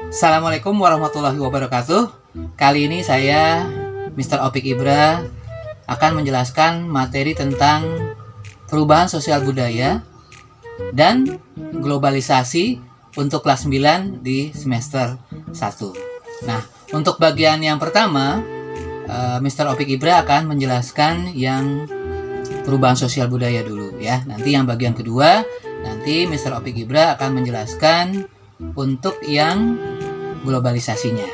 Assalamualaikum warahmatullahi wabarakatuh. Kali ini saya, Mr. Opik Ibra, akan menjelaskan materi tentang perubahan sosial budaya dan globalisasi untuk kelas 9 di semester 1. Nah, untuk bagian yang pertama, Mr. Opik Ibra akan menjelaskan yang perubahan sosial budaya dulu ya. Nanti yang bagian kedua, nanti Mr. Opik Ibra akan menjelaskan untuk yang globalisasinya.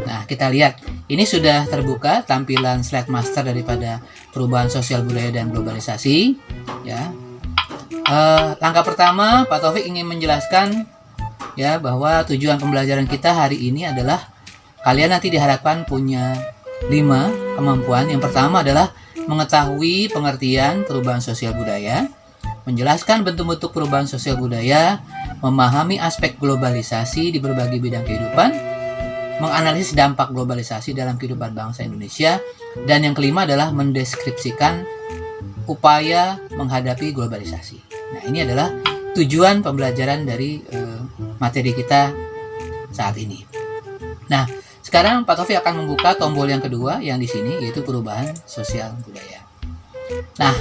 Nah, kita lihat ini sudah terbuka tampilan slide master daripada perubahan sosial budaya dan globalisasi ya. Langkah pertama, Pak Taufik ingin menjelaskan ya bahwa tujuan pembelajaran kita hari ini adalah kalian nanti diharapkan punya 5 kemampuan. Yang pertama adalah mengetahui pengertian perubahan sosial budaya, menjelaskan bentuk-bentuk perubahan sosial budaya, memahami aspek globalisasi di berbagai bidang kehidupan, menganalisis dampak globalisasi dalam kehidupan bangsa Indonesia, dan yang kelima adalah mendeskripsikan upaya menghadapi globalisasi. Nah, ini adalah tujuan pembelajaran dari materi kita saat ini. Nah, sekarang Pak Taufik akan membuka tombol yang kedua yang di sini, yaitu perubahan sosial budaya. Nah,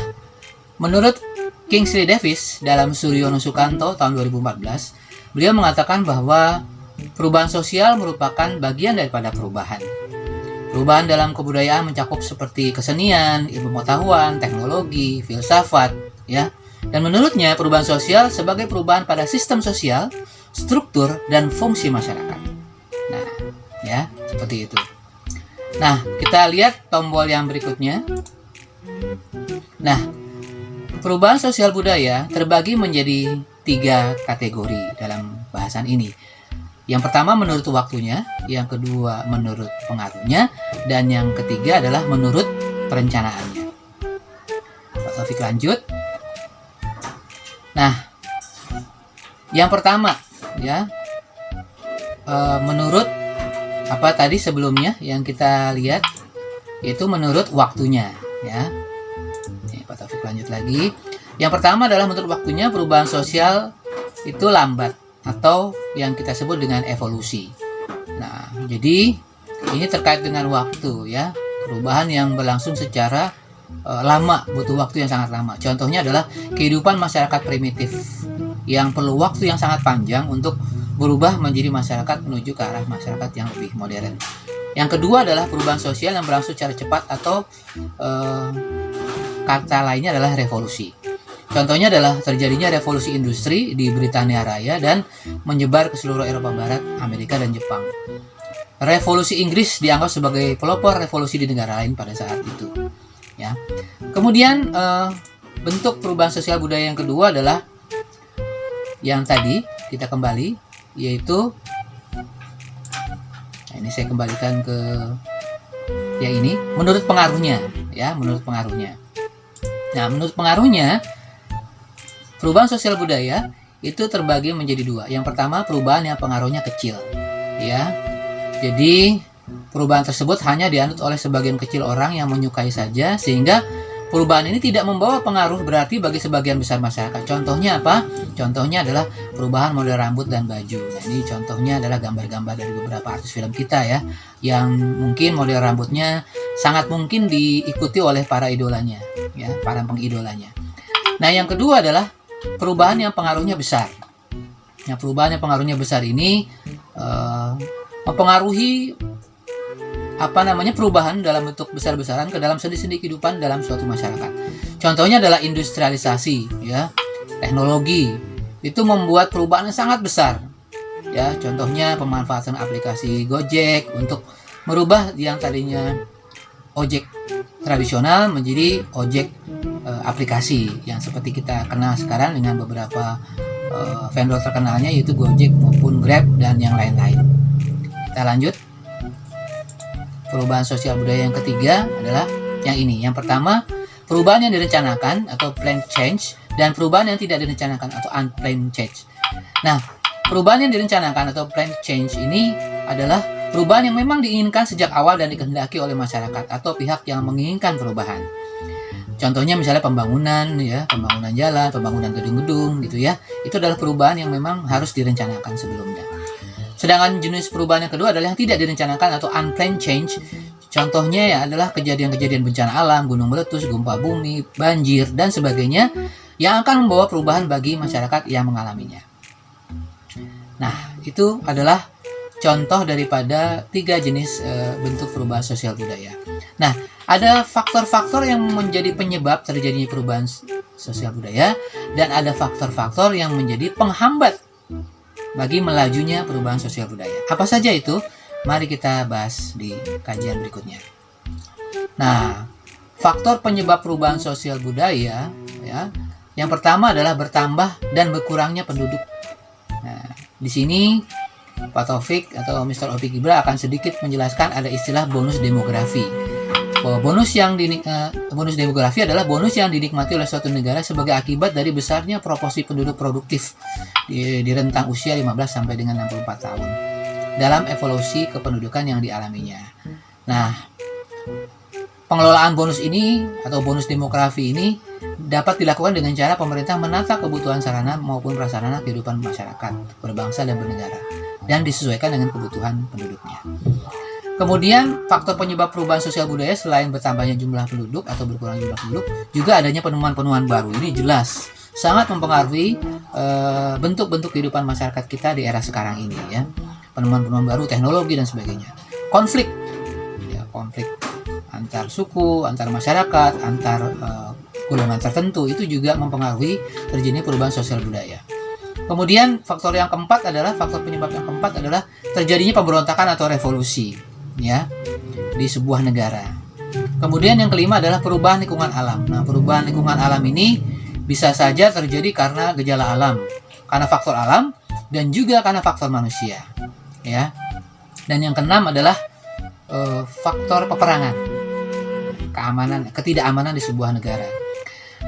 menurut Kingsley Davis dalam Suryono Sukanto tahun 2014, beliau mengatakan bahwa perubahan sosial merupakan bagian daripada perubahan. Perubahan dalam kebudayaan mencakup seperti kesenian, ilmu pengetahuan, teknologi, filsafat, ya. Dan menurutnya perubahan sosial sebagai perubahan pada sistem sosial, struktur, dan fungsi masyarakat. Nah, ya, seperti itu. Nah, kita lihat tombol yang berikutnya. Nah, perubahan sosial budaya terbagi menjadi 3 kategori dalam bahasan ini. Yang pertama menurut waktunya, yang kedua menurut pengaruhnya, dan yang ketiga adalah menurut perencanaannya. Pak Taufik lanjut. Nah, yang pertama ya, menurut apa tadi sebelumnya yang kita lihat, yaitu menurut waktunya ya. Pak Taufik lanjut lagi. Yang pertama adalah menurut waktunya perubahan sosial itu lambat atau yang kita sebut dengan evolusi. Nah, jadi ini terkait dengan waktu ya. Perubahan yang berlangsung secara lama, butuh waktu yang sangat lama. Contohnya adalah kehidupan masyarakat primitif yang perlu waktu yang sangat panjang untuk berubah menjadi masyarakat menuju ke arah masyarakat yang lebih modern. Yang kedua adalah perubahan sosial yang berlangsung secara cepat atau kata lainnya adalah revolusi. Contohnya adalah terjadinya revolusi industri di Britania Raya dan menyebar ke seluruh Eropa Barat, Amerika, dan Jepang. Revolusi Inggris dianggap sebagai pelopor revolusi di negara lain pada saat itu. Ya. Kemudian bentuk perubahan sosial budaya yang kedua adalah yang tadi kita kembali, yaitu ini saya kembalikan ke yang ini menurut pengaruhnya ya, menurut pengaruhnya. Nah, menurut pengaruhnya perubahan sosial budaya itu terbagi menjadi 2. Yang pertama perubahan yang pengaruhnya kecil ya. Jadi perubahan tersebut hanya dianut oleh sebagian kecil orang yang menyukai saja, sehingga perubahan ini tidak membawa pengaruh berarti bagi sebagian besar masyarakat. Contohnya apa? Contohnya adalah perubahan model rambut dan baju. Nah, ini contohnya adalah gambar-gambar dari beberapa artis film kita ya, yang mungkin model rambutnya sangat mungkin diikuti oleh para idolanya ya, para pengidolanya. Nah, yang kedua adalah perubahan yang pengaruhnya besar. Nah, perubahan yang pengaruhnya besar ini mempengaruhi perubahan dalam bentuk besar-besaran ke dalam sendi-sendi kehidupan dalam suatu masyarakat. Contohnya adalah industrialisasi ya. Teknologi itu membuat perubahan yang sangat besar. Ya, contohnya pemanfaatan aplikasi Gojek untuk merubah yang tadinya ojek tradisional menjadi ojek aplikasi yang seperti kita kenal sekarang dengan beberapa vendor terkenalnya, yaitu Gojek maupun Grab dan yang lain-lain. Kita lanjut. Perubahan sosial budaya yang ketiga adalah yang ini. Yang pertama, perubahan yang direncanakan atau planned change, dan perubahan yang tidak direncanakan atau unplanned change. Nah, perubahan yang direncanakan atau planned change ini adalah Perubahan yang memang diinginkan sejak awal dan dikehendaki oleh masyarakat atau pihak yang menginginkan perubahan. Contohnya misalnya pembangunan jalan, pembangunan gedung-gedung gitu ya. Itu adalah perubahan yang memang harus direncanakan sebelumnya. Sedangkan jenis perubahan yang kedua adalah yang tidak direncanakan atau unplanned change. Contohnya ya adalah kejadian-kejadian bencana alam, gunung meletus, gempa bumi, banjir, dan sebagainya yang akan membawa perubahan bagi masyarakat yang mengalaminya. Nah, itu adalah contoh daripada 3 jenis bentuk perubahan sosial budaya. Nah, ada faktor-faktor yang menjadi penyebab terjadinya perubahan sosial budaya dan ada faktor-faktor yang menjadi penghambat bagi melajunya perubahan sosial budaya. Apa saja itu? Mari kita bahas di kajian berikutnya. Nah, faktor penyebab perubahan sosial budaya ya, yang pertama adalah bertambah dan berkurangnya penduduk. Nah, di sini Pak Taufik atau Mr. Opik Ibra akan sedikit menjelaskan ada istilah bonus demografi. Bahwa bonus demografi adalah bonus yang dinikmati oleh suatu negara sebagai akibat dari besarnya proporsi penduduk produktif di rentang usia 15 sampai dengan 64 tahun dalam evolusi kependudukan yang dialaminya. Nah, pengelolaan bonus ini atau bonus demografi ini dapat dilakukan dengan cara pemerintah menata kebutuhan sarana maupun prasarana kehidupan masyarakat, berbangsa dan bernegara, dan disesuaikan dengan kebutuhan penduduknya. Kemudian, faktor penyebab perubahan sosial budaya selain bertambahnya jumlah penduduk atau berkurang jumlah penduduk, juga adanya penemuan-penemuan baru. Ini jelas sangat mempengaruhi bentuk-bentuk kehidupan masyarakat kita di era sekarang ini ya. Penemuan-penemuan baru, teknologi dan sebagainya. Konflik antar suku, antar masyarakat, antar golongan tertentu itu juga mempengaruhi terjadinya perubahan sosial budaya. Kemudian faktor penyebab yang keempat adalah terjadinya pemberontakan atau revolusi ya di sebuah negara. Kemudian yang kelima adalah perubahan lingkungan alam. Nah, perubahan lingkungan alam ini bisa saja terjadi karena gejala alam, karena faktor alam dan juga karena faktor manusia ya. Dan yang keenam adalah faktor peperangan, ketidakamanan di sebuah negara.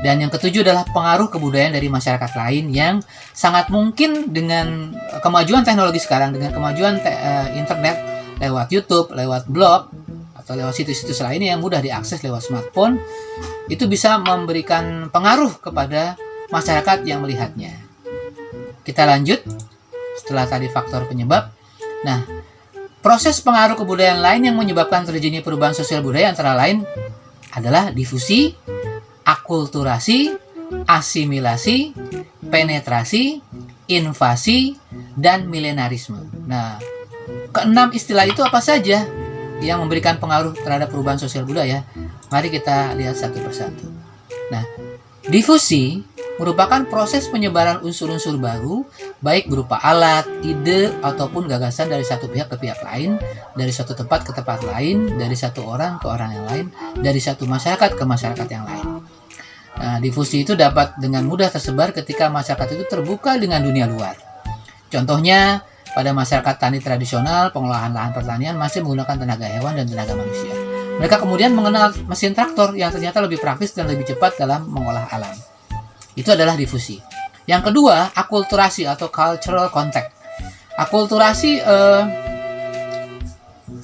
Dan yang ketujuh adalah pengaruh kebudayaan dari masyarakat lain yang sangat mungkin dengan kemajuan teknologi sekarang, dengan kemajuan internet lewat YouTube, lewat blog, atau lewat situs-situs lainnya yang mudah diakses lewat smartphone, itu bisa memberikan pengaruh kepada masyarakat yang melihatnya. Kita lanjut setelah tadi faktor penyebab. Nah, proses pengaruh kebudayaan lain yang menyebabkan terjadinya perubahan sosial budaya antara lain adalah difusi, akulturasi, asimilasi, penetrasi, invasi, dan milenarisme. Nah, keenam istilah itu apa saja yang memberikan pengaruh terhadap perubahan sosial budaya? Mari kita lihat satu persatu. Nah, difusi merupakan proses penyebaran unsur-unsur baru, baik berupa alat, ide, ataupun gagasan dari satu pihak ke pihak lain, dari satu tempat ke tempat lain, dari satu orang ke orang yang lain, dari satu masyarakat ke masyarakat yang lain. Nah, difusi itu dapat dengan mudah tersebar ketika masyarakat itu terbuka dengan dunia luar. Contohnya, pada masyarakat tani tradisional, pengolahan lahan pertanian masih menggunakan tenaga hewan dan tenaga manusia. Mereka kemudian mengenal mesin traktor yang ternyata lebih praktis dan lebih cepat dalam mengolah alam. Itu adalah difusi. Yang kedua, akulturasi atau cultural contact. Akulturasi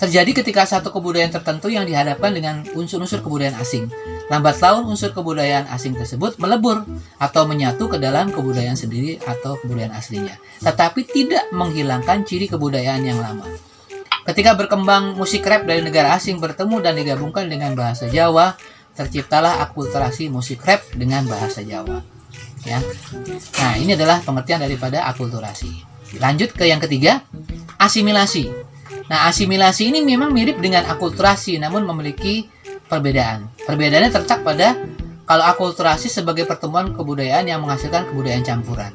terjadi ketika satu kebudayaan tertentu yang dihadapkan dengan unsur-unsur kebudayaan asing. Lambat laun unsur kebudayaan asing tersebut melebur atau menyatu ke dalam kebudayaan sendiri atau kebudayaan aslinya, tetapi tidak menghilangkan ciri kebudayaan yang lama. Ketika berkembang musik rap dari negara asing bertemu dan digabungkan dengan bahasa Jawa, terciptalah akulturasi musik rap dengan bahasa Jawa. Ya. Nah, ini adalah pengertian daripada akulturasi. Lanjut ke yang ketiga, asimilasi. Nah, asimilasi ini memang mirip dengan akulturasi, namun memiliki perbedaan. Perbedaannya terletak pada kalau akulturasi sebagai pertemuan kebudayaan yang menghasilkan kebudayaan campuran.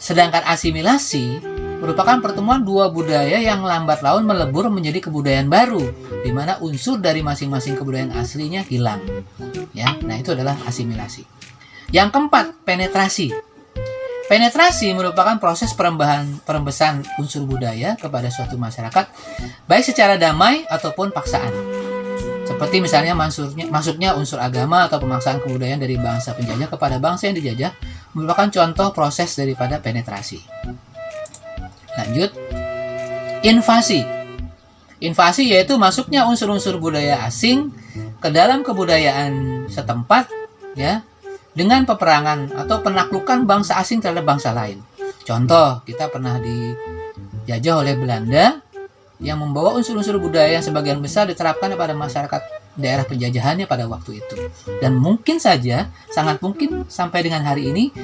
Sedangkan asimilasi merupakan pertemuan dua budaya yang lambat laun melebur menjadi kebudayaan baru, di mana unsur dari masing-masing kebudayaan aslinya hilang. Ya, nah itu adalah asimilasi. Yang keempat, penetrasi. Penetrasi merupakan proses perembesan unsur budaya kepada suatu masyarakat, baik secara damai ataupun paksaan. Seperti misalnya masuknya unsur agama atau pemaksaan kebudayaan dari bangsa penjajah kepada bangsa yang dijajah, merupakan contoh proses daripada penetrasi. Lanjut, invasi. Invasi yaitu masuknya unsur-unsur budaya asing ke dalam kebudayaan setempat, ya, dengan peperangan atau penaklukan bangsa asing terhadap bangsa lain. Contoh, kita pernah dijajah oleh Belanda yang membawa unsur-unsur budaya yang sebagian besar diterapkan kepada masyarakat daerah penjajahannya pada waktu itu. Dan mungkin saja, sangat mungkin sampai dengan hari ini,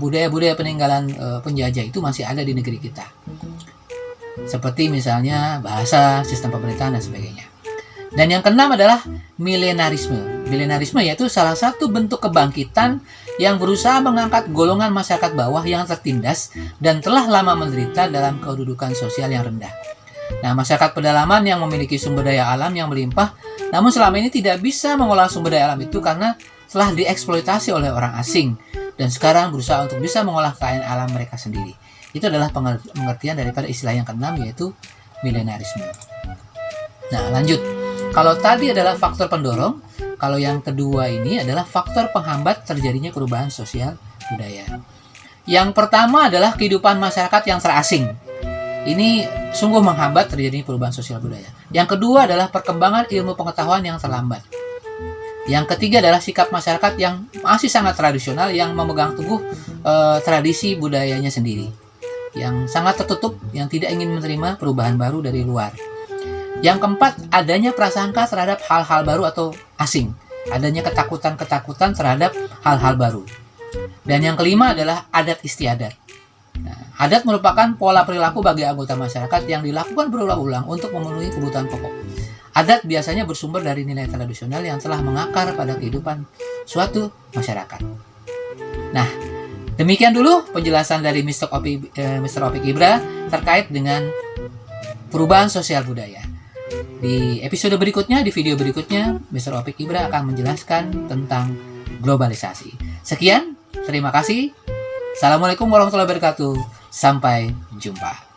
budaya-budaya peninggalan penjajah itu masih ada di negeri kita. Seperti misalnya bahasa, sistem pemerintahan, dan sebagainya. Dan yang keenam adalah milenarisme. Milenarisme yaitu salah satu bentuk kebangkitan yang berusaha mengangkat golongan masyarakat bawah yang tertindas dan telah lama menderita dalam kedudukan sosial yang rendah. Nah, masyarakat pedalaman yang memiliki sumber daya alam yang melimpah, namun selama ini tidak bisa mengolah sumber daya alam itu karena telah dieksploitasi oleh orang asing dan sekarang berusaha untuk bisa mengolah kekayaan alam mereka sendiri. Itu adalah pengertian daripada istilah yang keenam, yaitu milenarisme. Nah, lanjut. Kalau tadi adalah faktor pendorong, kalau yang kedua ini adalah faktor penghambat terjadinya perubahan sosial budaya. Yang pertama adalah kehidupan masyarakat yang terasing. Ini sungguh menghambat terjadinya perubahan sosial budaya. Yang kedua adalah perkembangan ilmu pengetahuan yang terlambat. Yang ketiga adalah sikap masyarakat yang masih sangat tradisional, yang memegang teguh tradisi budayanya sendiri, yang sangat tertutup, yang tidak ingin menerima perubahan baru dari luar. Yang keempat, adanya prasangka terhadap hal-hal baru atau asing. Adanya ketakutan-ketakutan terhadap hal-hal baru. Dan yang kelima adalah adat istiadat. Nah, adat merupakan pola perilaku bagi anggota masyarakat yang dilakukan berulang-ulang untuk memenuhi kebutuhan pokok. Adat biasanya bersumber dari nilai tradisional yang telah mengakar pada kehidupan suatu masyarakat. Nah, demikian dulu penjelasan dari Mr. Opik Ibra terkait dengan perubahan sosial budaya. Di episode berikutnya, di video berikutnya, Mr. Opik Ibra akan menjelaskan tentang globalisasi. Sekian, terima kasih. Assalamualaikum warahmatullahi wabarakatuh. Sampai jumpa.